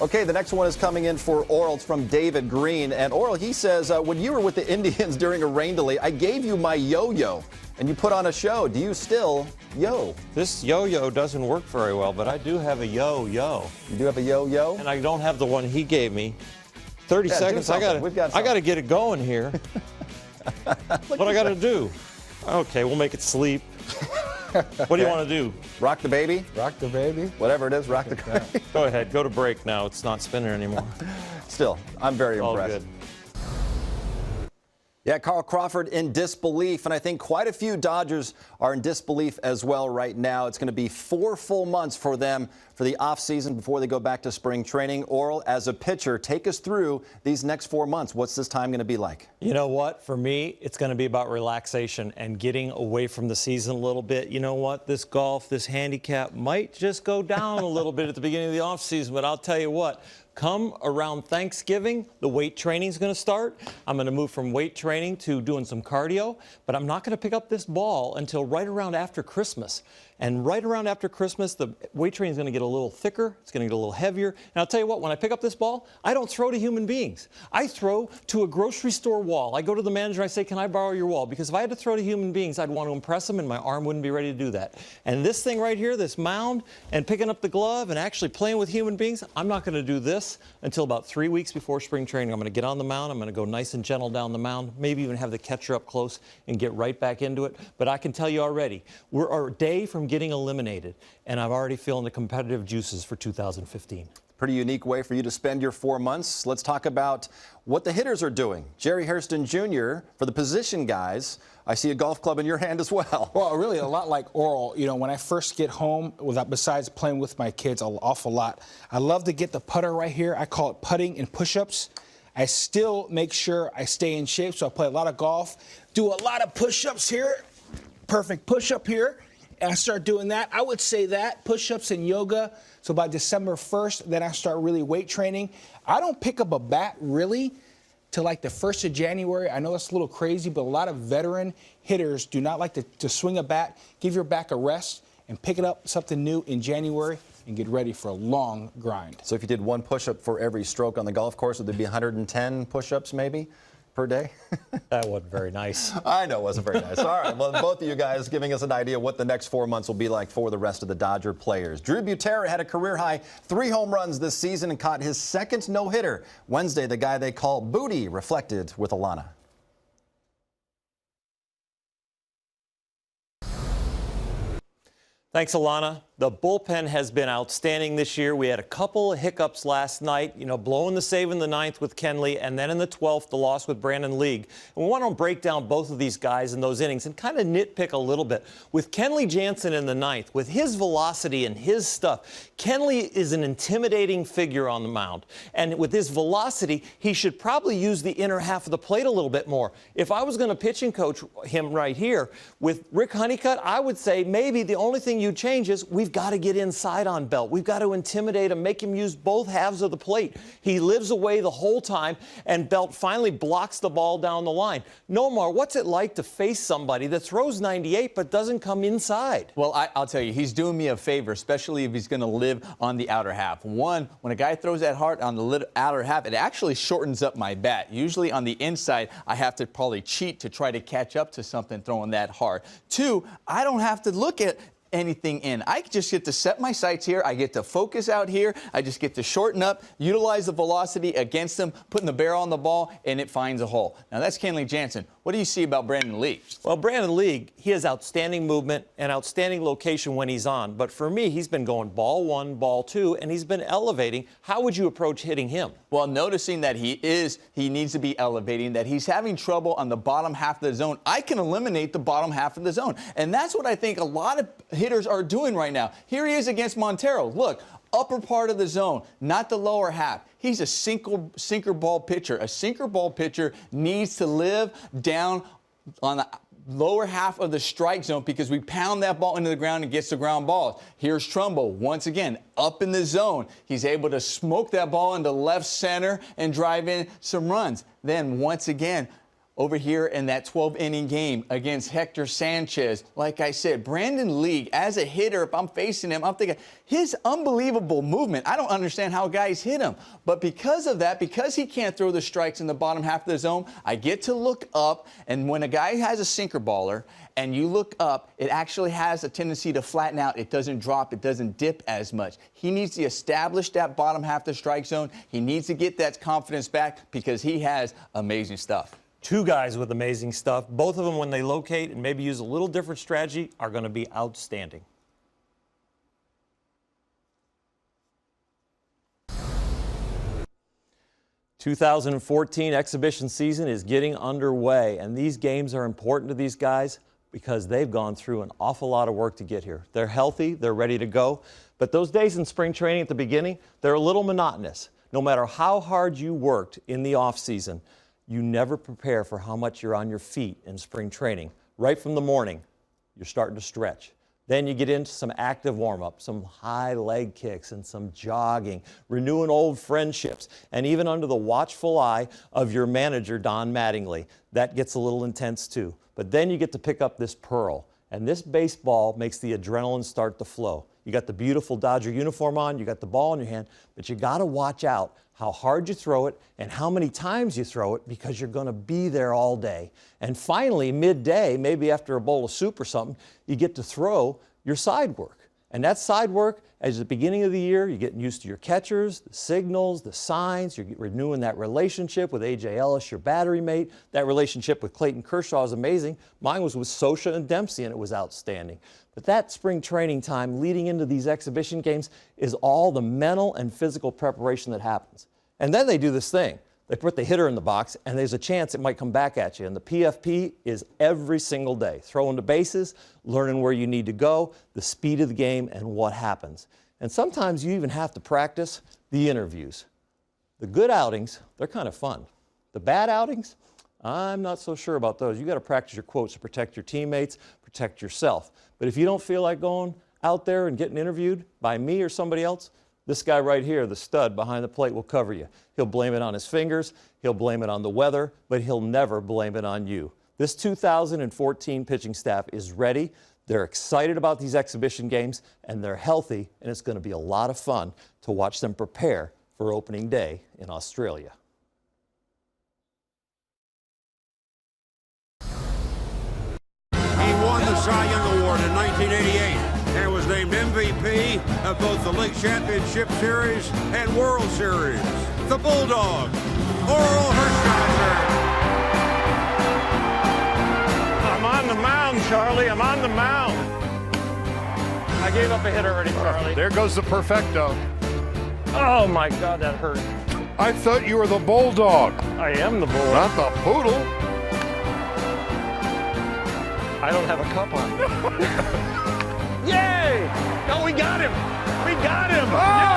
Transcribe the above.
Okay, the next one is coming in for Oral. It's from David Green. And Oral, he says, when you were with the Indians during a rain delay, I gave you my yo-yo, and you put on a show. Do you still yo? This yo-yo doesn't work very well, but I do have a yo-yo. You do have a yo-yo? And I don't have the one he gave me. 30 seconds. I got to get it going here. What I got to do? Okay, we'll make it sleep. What do you want to do? Rock the baby? Rock the baby? Whatever it is, rock the baby. Go ahead. Go to break now. It's not spinning anymore. Still, I'm very All impressed. good. Yeah, Carl Crawford in disbelief, and I think quite a few Dodgers are in disbelief as well right now. It's going to be 4 full months for them for the offseason before they go back to spring training. Oral, as a pitcher, take us through these next 4 months. What's this time going to be like? You know what? For me, it's going to be about relaxation and getting away from the season a little bit. You know what? This golf, this handicap might just go down a little bit at the beginning of the offseason, but I'll tell you what. Come around Thanksgiving, the weight training is going to start. I'm going to move from weight training to doing some cardio, but I'm not going to pick up this ball until right around after Christmas. And right around after Christmas, the weight training is going to get a little thicker. It's going to get a little heavier. And I'll tell you what, when I pick up this ball, I don't throw to human beings. I throw to a grocery store wall. I go to the manager and I say, can I borrow your wall? Because if I had to throw to human beings, I'd want to impress them and my arm wouldn't be ready to do that. And this thing right here, this mound, and picking up the glove and actually playing with human beings, I'm not going to do this until about 3 weeks before spring training. I'm going to get on the mound. I'm going to go nice and gentle down the mound, maybe even have the catcher up close and get right back into it. But I can tell you already, we're a day from getting eliminated, and I'm already feeling the competitive juices for 2015. Pretty unique way for you to spend your 4 months. Let's talk about what the hitters are doing. Jerry Hairston Jr., for the position guys, I see a golf club in your hand as well. Well, really a lot like Oral. You know, when I first get home, besides playing with my kids an awful lot, I love to get the putter right here. I call it putting and push-ups. I still make sure I stay in shape, so I play a lot of golf, do a lot of push-ups here, perfect push-up here. And I start doing that. I would say that, push-ups and yoga. So by December 1st, then I start really weight training. I don't pick up a bat really till like the 1st of January. I know that's a little crazy, but a lot of veteran hitters do not like to swing a bat, give your back a rest, and pick it up something new in January and get ready for a long grind. So if you did 1 push-up for every stroke on the golf course, would there be 110 push-ups maybe per day? That wasn't very nice. I know it wasn't very nice. All right, well, both of you guys giving us an idea what the next 4 months will be like for the rest of the Dodger players. Drew Butera had a career-high 3 home runs this season and caught his 2nd no-hitter. Wednesday, the guy they call Booty reflected with Alana. Thanks, Alana. The bullpen has been outstanding this year. We had a couple of hiccups last night, blowing the save in the 9th with Kenley, and then in the 12th, the loss with Brandon League. And we want to break down both of these guys in those innings and kind of nitpick a little bit. With Kenley Jansen in the 9th, with his velocity and his stuff, Kenley is an intimidating figure on the mound. And with his velocity, he should probably use the inner half of the plate a little bit more. If I was going to pitching coach him right here, with Rick Honeycutt, I would say maybe the only thing you change is we've got to get inside on Belt. We've got to intimidate him, make him use both halves of the plate. He lives away the whole time, and Belt finally blocks the ball down the line. Nomar, what's it like to face somebody that throws 98 but doesn't come inside? Well, I'll tell you, he's doing me a favor, especially if he's going to live on the outer half. One, when a guy throws that hard on the outer half, it actually shortens up my bat. Usually on the inside, I have to probably cheat to try to catch up to something throwing that hard. Two, I don't have to look at anything in. I just get to set my sights here. I get to focus out here. I just get to shorten up, utilize the velocity against them, putting the barrel on the ball, and it finds a hole. Now, that's Kenley Jansen. What do you see about Brandon League? Well, Brandon League, he has outstanding movement and outstanding location when he's on. But for me, he's been going ball 1, ball 2, and he's been elevating. How would you approach hitting him? Well, noticing that he needs to be elevating, that he's having trouble on the bottom half of the zone, I can eliminate the bottom half of the zone. And that's what I think a lot of hitters are doing right now. Here he is against Montero. Look, upper part of the zone, not the lower half. He's a sinker ball pitcher. A sinker ball pitcher needs to live down on the lower half of the strike zone because we pound that ball into the ground and gets the ground balls. Here's Trumbo once again up in the zone. He's able to smoke that ball into left center and drive in some runs. Then once again, over here in that 12-inning game against Hector Sanchez. Like I said, Brandon League, as a hitter, if I'm facing him, I'm thinking, his unbelievable movement, I don't understand how guys hit him. But because of that, because he can't throw the strikes in the bottom half of the zone, I get to look up, and when a guy has a sinker baller and you look up, it actually has a tendency to flatten out. It doesn't drop. It doesn't dip as much. He needs to establish that bottom half of the strike zone. He needs to get that confidence back because he has amazing stuff. Two guys with amazing stuff. Both of them, when they locate and maybe use a little different strategy, are going to be outstanding. '14 exhibition season is getting underway, and these games are important to these guys because they've gone through an awful lot of work to get here. They're healthy, they're ready to go, but those days in spring training at the beginning, they're a little monotonous. No matter how hard you worked in the off season, you never prepare for how much you're on your feet in spring training. Right from the morning, you're starting to stretch. Then you get into some active warm-up, some high leg kicks and some jogging, renewing old friendships, and even under the watchful eye of your manager, Don Mattingly. That gets a little intense too. But then you get to pick up this pearl, and this baseball makes the adrenaline start to flow. You got the beautiful Dodger uniform on, you got the ball in your hand, but you got to watch out how hard you throw it and how many times you throw it because you're going to be there all day. And finally, midday, maybe after a bowl of soup or something, you get to throw your side work. And that side work, at the beginning of the year, you're getting used to your catchers, the signals, the signs. You're renewing that relationship with A.J. Ellis, your battery mate. That relationship with Clayton Kershaw is amazing. Mine was with Sosha and Dempsey, and it was outstanding. But that spring training time leading into these exhibition games is all the mental and physical preparation that happens. And then they do this thing. They put the hitter in the box, and there's a chance it might come back at you. And the PFP is every single day. Throwing the bases, learning where you need to go, the speed of the game, and what happens. And sometimes you even have to practice the interviews. The good outings, they're kind of fun. The bad outings, I'm not so sure about those. You got to practice your quotes to protect your teammates, protect yourself. But if you don't feel like going out there and getting interviewed by me or somebody else, this guy right here, the stud behind the plate, will cover you. He'll blame it on his fingers, he'll blame it on the weather, but he'll never blame it on you. This 2014 pitching staff is ready. They're excited about these exhibition games, and they're healthy, and it's going to be a lot of fun to watch them prepare for opening day in Australia. He won the Cy Young Award in 1988 and was named MVP of both the League Championship Series and World Series. The Bulldog, Oral Hershiser. I'm on the mound, Charlie. I'm on the mound. I gave up a hit already, Charlie. There goes the perfecto. Oh, my God, that hurt. I thought you were the Bulldog, I am the Bulldog. not the Poodle. I don't have a cup on. Yay! Oh, we got him. We got him. Oh!